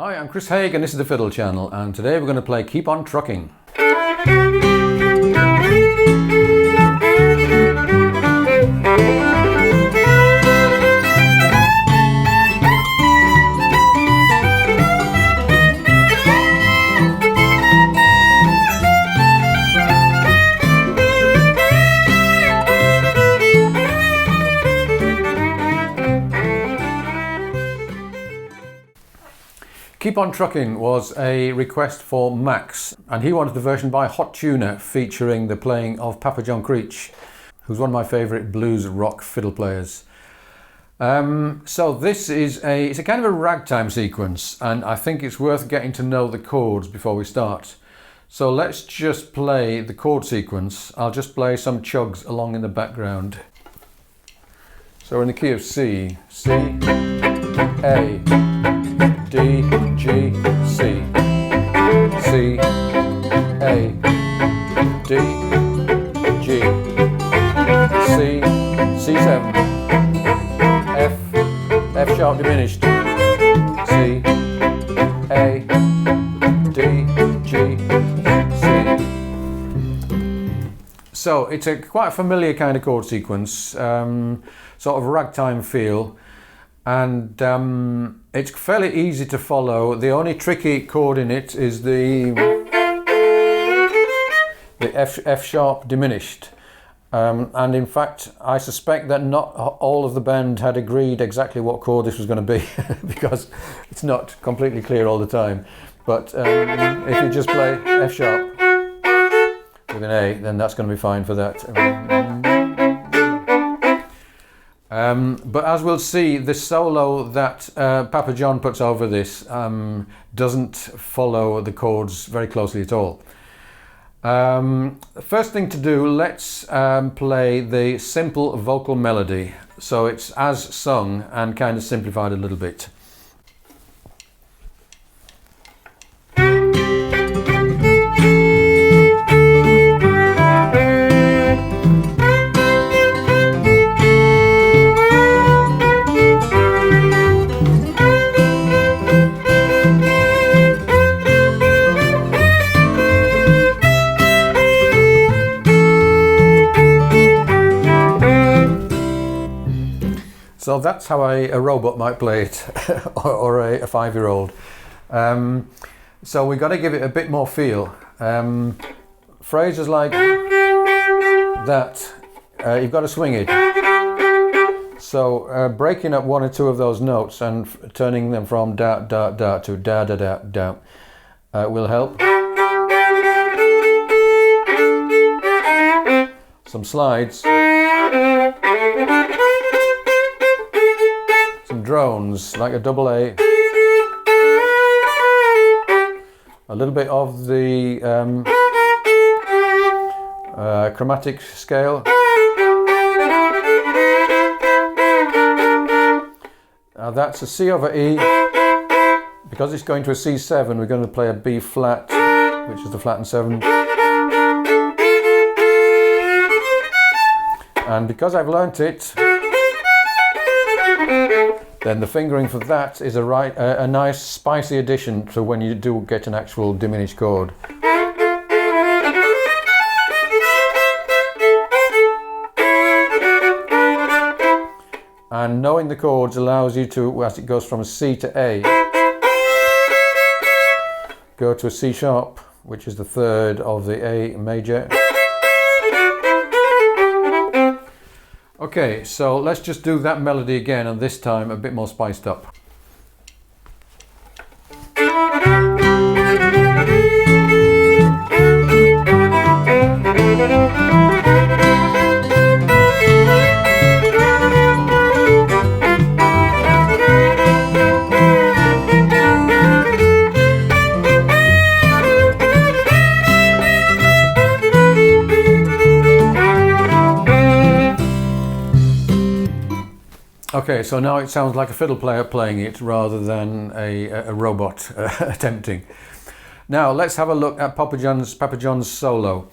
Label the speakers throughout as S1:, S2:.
S1: Hi, I'm Chris Haigh and this is the Fiddle channel, and today we're going to play Keep on Trucking. Keep on Truckin' was a request for Max, and he wanted the version by Hot Tuna featuring the playing of Papa John Creach, who's one of my favourite blues rock fiddle players. So this is it's a kind of a ragtime sequence, and I think it's worth getting to know the chords before we start. So let's just play the chord sequence. I'll just play some chugs along in the background. So we're in the key of C, A, D, G, C, C, A, D, G, C, C7, F sharp diminished, C, A, D, G, C. So it's quite a familiar kind of chord sequence, sort of ragtime feel. And it's fairly easy to follow. The only tricky chord in it is the F sharp diminished. And in fact, I suspect that not all of the band had agreed exactly what chord this was going to be because it's not completely clear all the time. But if you just play F sharp with an A, then that's going to be fine for that. But as we'll see, the solo that Papa John puts over this doesn't follow the chords very closely at all. First thing to do, let's play the simple vocal melody. So it's as sung and kind of simplified a little bit. So that's how a robot might play it, or a 5-year-old. So we've got to give it a bit more feel. Phrases like that, you've got to swing it. So breaking up one or two of those notes and turning them from da da da to da da da da will help. Some slides. Drones, like a double A, a little bit of the chromatic scale. Now that's a C over E. Because it's going to a C7, we're going to play a B flat, which is the flattened 7. And because I've learnt it, then the fingering for that is a nice spicy addition to when you do get an actual diminished chord. And knowing the chords allows you to, as it goes from a C to A, go to a C sharp, which is the third of the A major. Okay, so let's just do that melody again, and this time a bit more spiced up. Okay, so now it sounds like a fiddle player playing it rather than a robot attempting. Now let's have a look at Papa John's solo.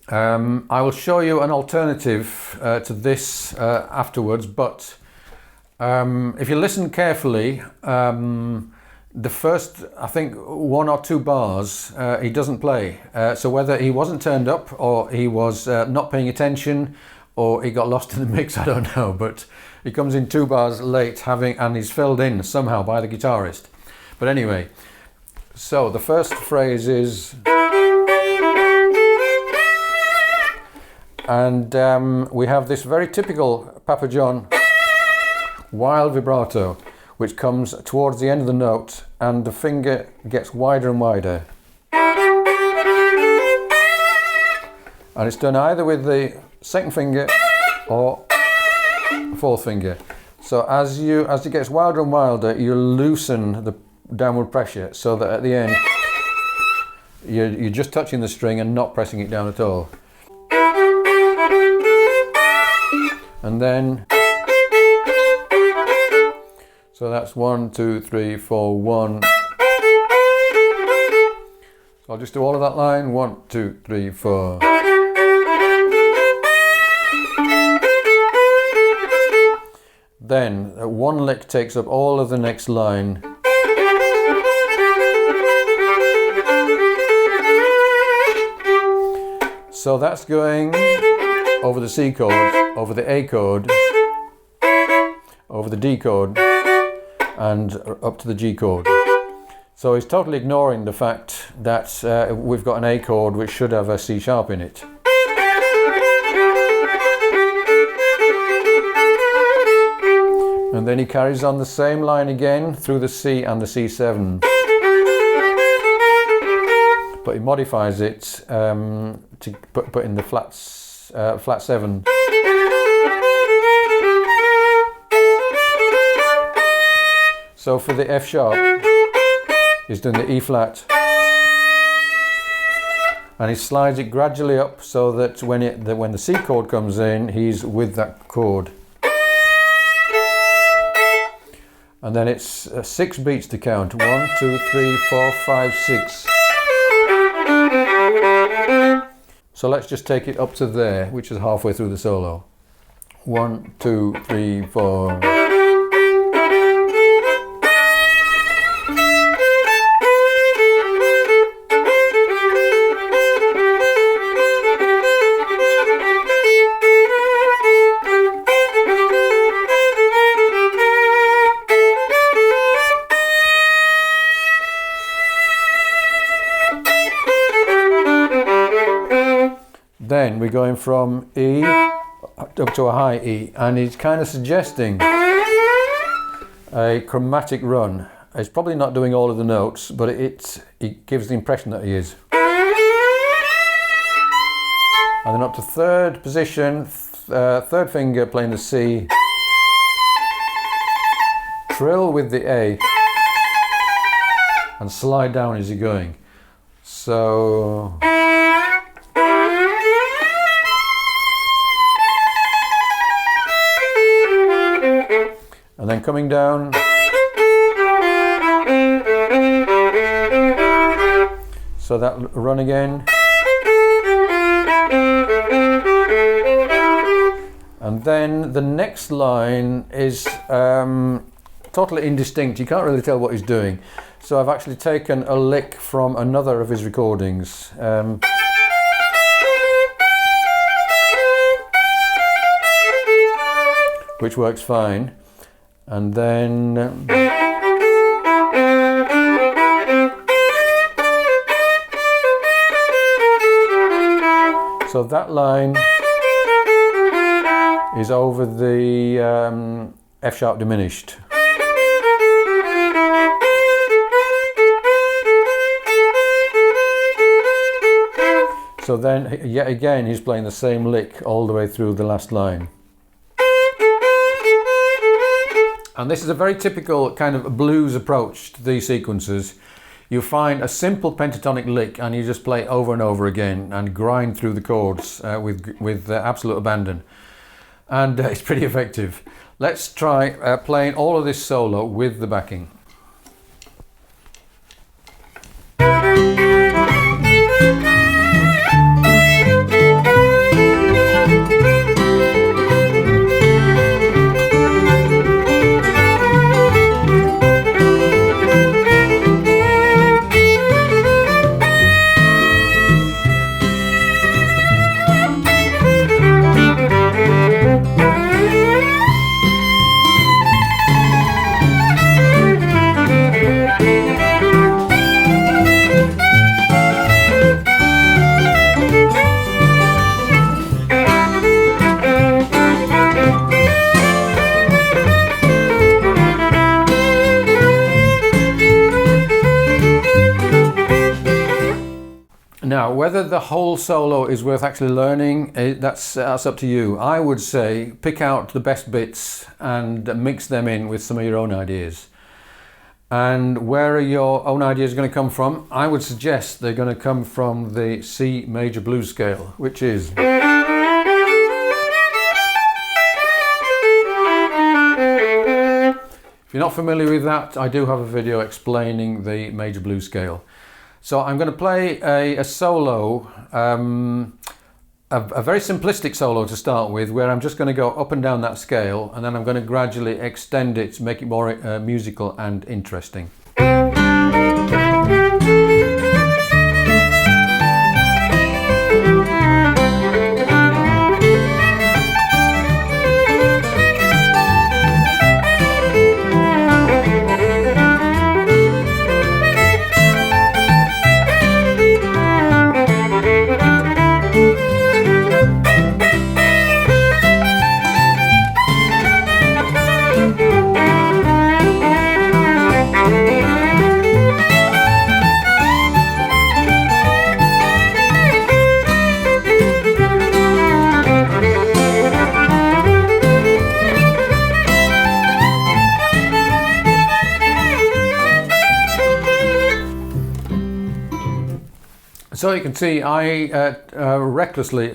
S1: I will show you an alternative to this afterwards, but if you listen carefully, The first, I think, 1 or 2 bars he doesn't play. So whether he wasn't turned up or he was not paying attention or he got lost in the mix, I don't know. But he comes in 2 bars late and he's filled in somehow by the guitarist. But anyway, so the first phrase is... And we have this very typical Papa John wild vibrato, which comes towards the end of the note and the finger gets wider and wider. And it's done either with the second finger or fourth finger. So as it gets wilder and wilder, you loosen the downward pressure so that at the end you're just touching the string and not pressing it down at all. And then, so that's 1, 2, 3, 4, 1. So I'll just do all of that line. 1, 2, 3, 4. Then one lick takes up all of the next line. So that's going over the C chord, over the A chord, over the D chord, and up to the G chord. So he's totally ignoring the fact that we've got an A chord which should have a C sharp in it. And then he carries on the same line again through the C and the C7. But he modifies it to put in the flat 7. So for the F sharp, he's doing the E flat, and he slides it gradually up so that when the C chord comes in, he's with that chord. And then it's 6 beats to count. 1, 2, 3, 4, 5, 6. So let's just take it up to there, which is halfway through the solo. 1, 2, 3, 4. Then we're going from E up to a high E, and he's kind of suggesting a chromatic run. He's probably not doing all of the notes, but it gives the impression that he is. And then up to third position, third finger playing the C, trill with the A, and slide down as you're going. So... And then coming down, so that run again, and then the next line is totally indistinct. You can't really tell what he's doing. So I've actually taken a lick from another of his recordings. Which works fine. And then so that line is over the F sharp diminished. So then yet again he's playing the same lick all the way through the last line. And this is a very typical kind of blues approach to these sequences. You find a simple pentatonic lick and you just play over and over again and grind through the chords with absolute abandon. And it's pretty effective. Let's try playing all of this solo with the backing. Now, whether the whole solo is worth actually learning, that's up to you. I would say pick out the best bits and mix them in with some of your own ideas. And where are your own ideas going to come from? I would suggest they're going to come from the C major blues scale, which is... If you're not familiar with that, I do have a video explaining the major blues scale. So I'm going to play a solo, a very simplistic solo to start with, where I'm just going to go up and down that scale, and then I'm going to gradually extend it to make it more musical and interesting. So you can see I recklessly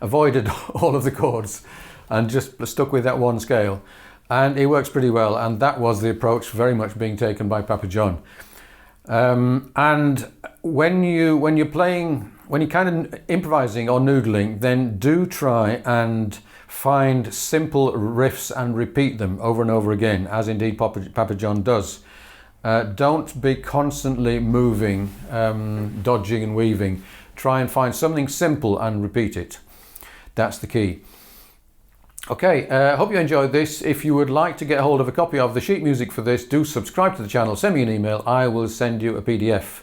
S1: avoided all of the chords and just stuck with that one scale, and it works pretty well, and that was the approach very much being taken by Papa John. And when you're kind of improvising or noodling, then do try and find simple riffs and repeat them over and over again, as indeed Papa John does. Don't be constantly moving, dodging and weaving. Try and find something simple and repeat it. That's the key. Okay, hope you enjoyed this. If you would like to get hold of a copy of the sheet music for this, do subscribe to the channel, send me an email, I will send you a PDF.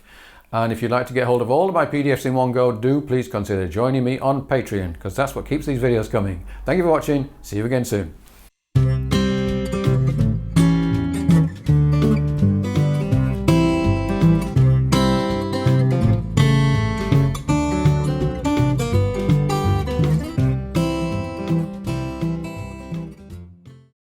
S1: And if you'd like to get hold of all of my PDFs in one go, do please consider joining me on Patreon, because that's what keeps these videos coming. Thank you for watching, see you again soon.